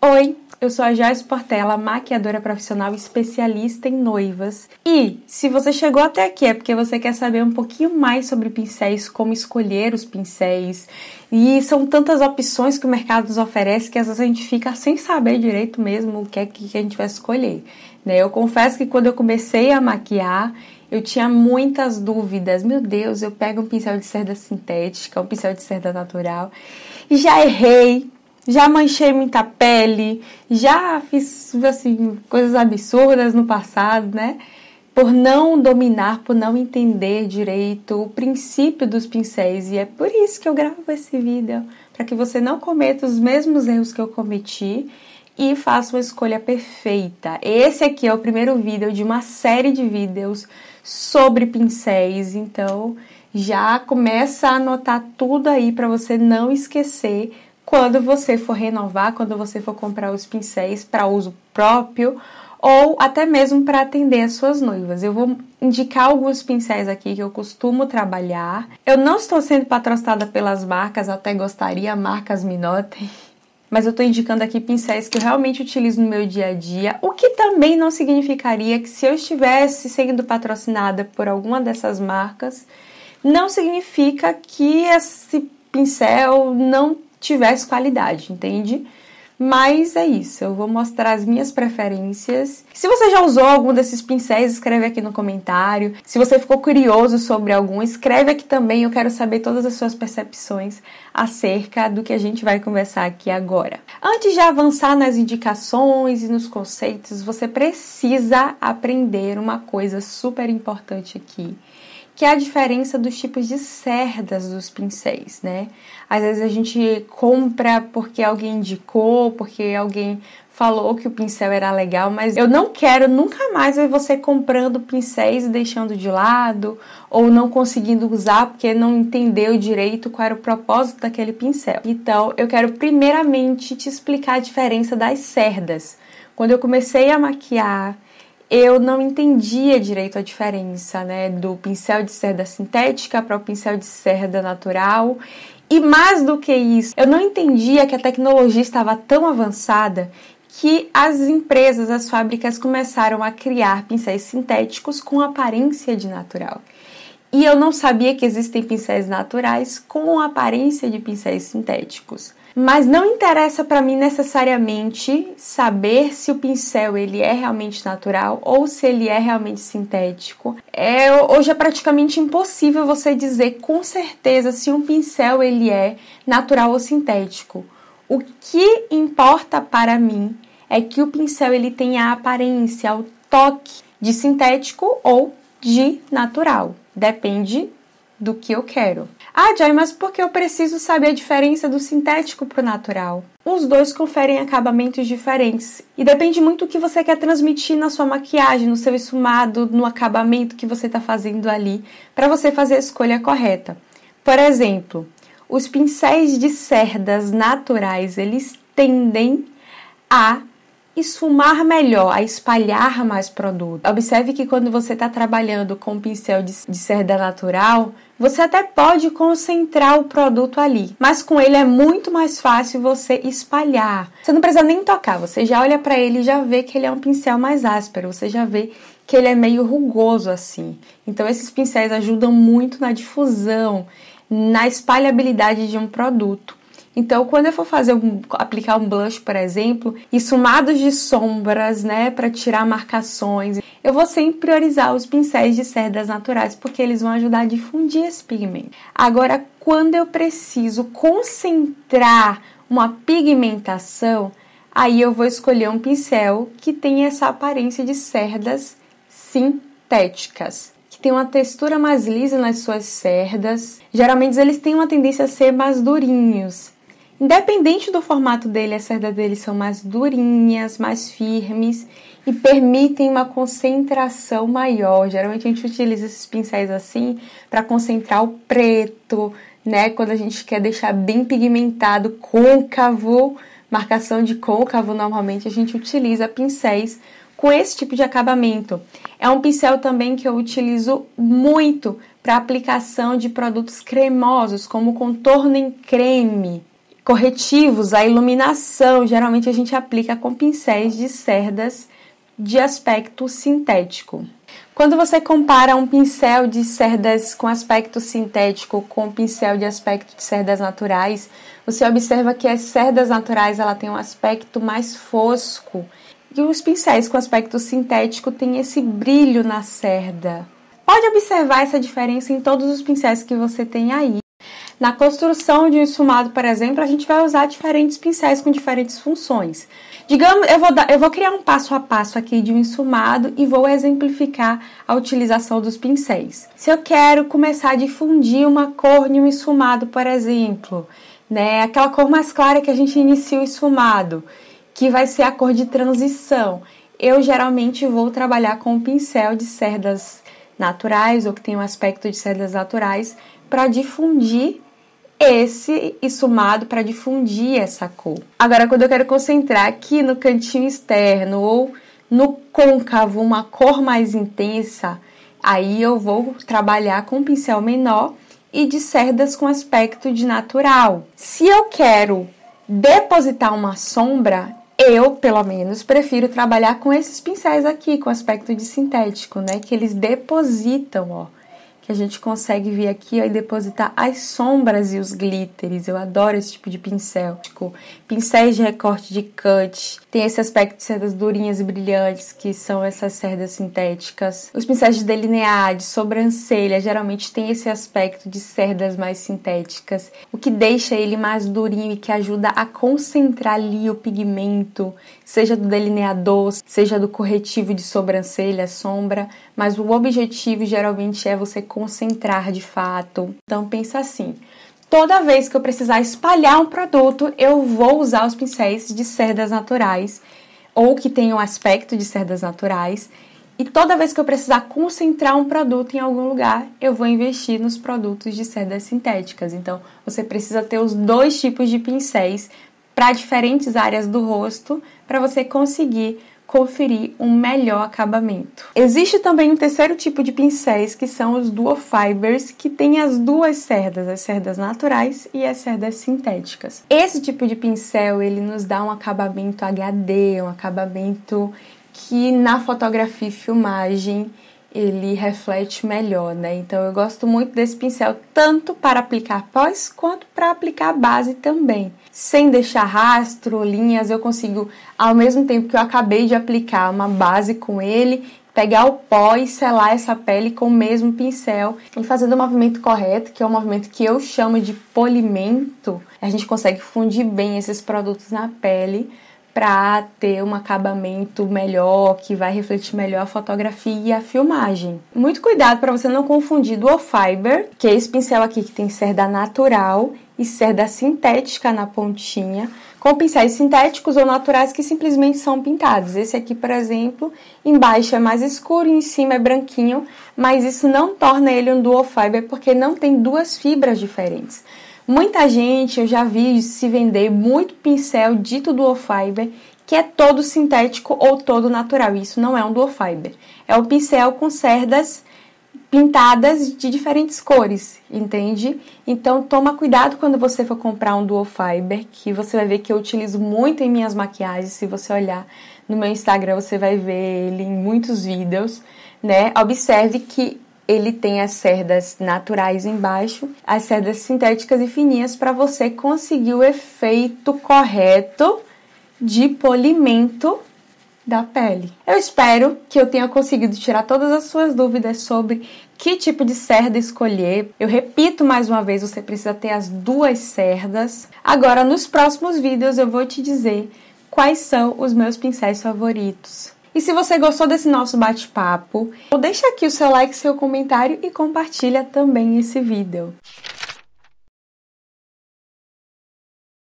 Oi, eu sou a Joyce Portela, maquiadora profissional especialista em noivas. E se você chegou até aqui é porque você quer saber um pouquinho mais sobre pincéis, como escolher os pincéis. E são tantas opções que o mercado nos oferece que às vezes a gente fica sem saber direito mesmo o que é que a gente vai escolher, né? Eu confesso que quando eu comecei a maquiar, eu tinha muitas dúvidas. Meu Deus, eu pego um pincel de cerda sintética, um pincel de cerda natural e já errei. Já manchei muita pele, já fiz, assim, coisas absurdas no passado, né? Por não dominar, por não entender direito o princípio dos pincéis. E é por isso que eu gravo esse vídeo, para que você não cometa os mesmos erros que eu cometi e faça uma escolha perfeita. Esse aqui é o primeiro vídeo de uma série de vídeos sobre pincéis, então já começa a anotar tudo aí para você não esquecer quando você for renovar, quando você for comprar os pincéis para uso próprio ou até mesmo para atender as suas noivas. Eu vou indicar alguns pincéis aqui que eu costumo trabalhar. Eu não estou sendo patrocinada pelas marcas, até gostaria, marcas me notem. Mas eu estou indicando aqui pincéis que eu realmente utilizo no meu dia a dia, o que também não significaria que se eu estivesse sendo patrocinada por alguma dessas marcas, não significa que esse pincel não tivesse qualidade, entende? Mas é isso, eu vou mostrar as minhas preferências. Se você já usou algum desses pincéis, escreve aqui no comentário. Se você ficou curioso sobre algum, escreve aqui também, eu quero saber todas as suas percepções acerca do que a gente vai conversar aqui agora. Antes de avançar nas indicações e nos conceitos, você precisa aprender uma coisa super importante aqui, que é a diferença dos tipos de cerdas dos pincéis, né? Às vezes a gente compra porque alguém indicou, porque alguém falou que o pincel era legal, mas eu não quero nunca mais ver você comprando pincéis e deixando de lado, ou não conseguindo usar porque não entendeu direito qual era o propósito daquele pincel. Então, eu quero primeiramente te explicar a diferença das cerdas. Quando eu comecei a maquiar, eu não entendia direito a diferença, né, do pincel de cerda sintética para o pincel de cerda natural. E mais do que isso, eu não entendia que a tecnologia estava tão avançada que as empresas, as fábricas começaram a criar pincéis sintéticos com aparência de natural. E eu não sabia que existem pincéis naturais com aparência de pincéis sintéticos. Mas não interessa para mim necessariamente saber se o pincel ele é realmente natural ou se ele é realmente sintético. Hoje é praticamente impossível você dizer com certeza se um pincel ele é natural ou sintético. O que importa para mim é que o pincel ele tenha a aparência, o toque de sintético ou de natural. Depende do que eu quero. Ah, Joy, mas por que eu preciso saber a diferença do sintético para o natural? Os dois conferem acabamentos diferentes e depende muito do que você quer transmitir na sua maquiagem, no seu esfumado, no acabamento que você está fazendo ali, para você fazer a escolha correta. Por exemplo, os pincéis de cerdas naturais, eles tendem a esfumar melhor, a espalhar mais produto. Observe que quando você está trabalhando com um pincel de cerda natural, você até pode concentrar o produto ali, mas com ele é muito mais fácil você espalhar. Você não precisa nem tocar, você já olha para ele e já vê que ele é um pincel mais áspero, você já vê que ele é meio rugoso assim. Então esses pincéis ajudam muito na difusão, na espalhabilidade de um produto. Então, quando eu for aplicar um blush, por exemplo, e esfumados de sombras, né, para tirar marcações, eu vou sempre priorizar os pincéis de cerdas naturais, porque eles vão ajudar a difundir esse pigmento. Agora, quando eu preciso concentrar uma pigmentação, aí eu vou escolher um pincel que tenha essa aparência de cerdas sintéticas, que tem uma textura mais lisa nas suas cerdas. Geralmente, eles têm uma tendência a ser mais durinhos. Independente do formato dele, as cerdas dele são mais durinhas, mais firmes e permitem uma concentração maior. Geralmente a gente utiliza esses pincéis assim para concentrar o preto, né? Quando a gente quer deixar bem pigmentado, côncavo, marcação de côncavo, normalmente a gente utiliza pincéis com esse tipo de acabamento. É um pincel também que eu utilizo muito para aplicação de produtos cremosos, como contorno em creme. corretivos, a iluminação, geralmente a gente aplica com pincéis de cerdas de aspecto sintético. Quando você compara um pincel de cerdas com aspecto sintético com um pincel de aspecto de cerdas naturais, você observa que as cerdas naturais ela tem um aspecto mais fosco e os pincéis com aspecto sintético têm esse brilho na cerda. Pode observar essa diferença em todos os pincéis que você tem aí. Na construção de um esfumado, por exemplo, a gente vai usar diferentes pincéis com diferentes funções. Digamos, eu vou criar um passo a passo aqui de um esfumado e vou exemplificar a utilização dos pincéis. Se eu quero começar a difundir uma cor em um esfumado, por exemplo, né, aquela cor mais clara que a gente inicia o esfumado, que vai ser a cor de transição, eu geralmente vou trabalhar com um pincel de cerdas naturais ou que tem um aspecto de cerdas naturais para difundir esse esfumado, para difundir essa cor. Agora, quando eu quero concentrar aqui no cantinho externo ou no côncavo uma cor mais intensa, aí eu vou trabalhar com um pincel menor e de cerdas com aspecto de natural. Se eu quero depositar uma sombra, eu, pelo menos, prefiro trabalhar com esses pincéis aqui, com aspecto de sintético, né? Que eles depositam, ó. Que a gente consegue vir aqui, ó, e depositar as sombras e os glitters. Eu adoro esse tipo de pincel. Tipo, pincéis de recorte de cut. Tem esse aspecto de cerdas durinhas e brilhantes, que são essas cerdas sintéticas. Os pincéis de delinear, de sobrancelha, geralmente tem esse aspecto de cerdas mais sintéticas. O que deixa ele mais durinho e que ajuda a concentrar ali o pigmento, seja do delineador, seja do corretivo de sobrancelha, sombra. Mas o objetivo geralmente é você concentrar de fato. Então pensa assim, toda vez que eu precisar espalhar um produto, eu vou usar os pincéis de cerdas naturais ou que tenham aspecto de cerdas naturais, e toda vez que eu precisar concentrar um produto em algum lugar, eu vou investir nos produtos de cerdas sintéticas. Então você precisa ter os dois tipos de pincéis para diferentes áreas do rosto para você conseguir conferir um melhor acabamento. Existe também um terceiro tipo de pincéis, que são os dual fibers, que tem as duas cerdas, as cerdas naturais e as cerdas sintéticas. Esse tipo de pincel, ele nos dá um acabamento HD, um acabamento que na fotografia e filmagem ele reflete melhor, né? Então eu gosto muito desse pincel, tanto para aplicar pós quanto para aplicar base também. Sem deixar rastro, linhas, eu consigo, ao mesmo tempo que eu acabei de aplicar uma base com ele, pegar o pó e selar essa pele com o mesmo pincel e fazendo o movimento correto, que é o movimento que eu chamo de polimento. A gente consegue fundir bem esses produtos na pele para ter um acabamento melhor, que vai refletir melhor a fotografia e a filmagem. Muito cuidado para você não confundir dual fiber, que é esse pincel aqui que tem cerda natural e cerda sintética na pontinha, com pincéis sintéticos ou naturais que simplesmente são pintados. Esse aqui, por exemplo, embaixo é mais escuro e em cima é branquinho, mas isso não torna ele um dual fiber porque não tem duas fibras diferentes. Muita gente, eu já vi se vender muito pincel dito dual fiber, que é todo sintético ou todo natural. Isso não é um dual fiber. É um pincel com cerdas pintadas de diferentes cores, entende? Então, toma cuidado quando você for comprar um dual fiber, que você vai ver que eu utilizo muito em minhas maquiagens. Se você olhar no meu Instagram, você vai ver ele em muitos vídeos, né? Observe que ele tem as cerdas naturais embaixo, as cerdas sintéticas e fininhas para você conseguir o efeito correto de polimento da pele. Eu espero que eu tenha conseguido tirar todas as suas dúvidas sobre que tipo de cerda escolher. Eu repito mais uma vez, você precisa ter as duas cerdas. Agora, nos próximos vídeos eu vou te dizer quais são os meus pincéis favoritos. E se você gostou desse nosso bate-papo, deixa aqui o seu like, seu comentário e compartilha também esse vídeo.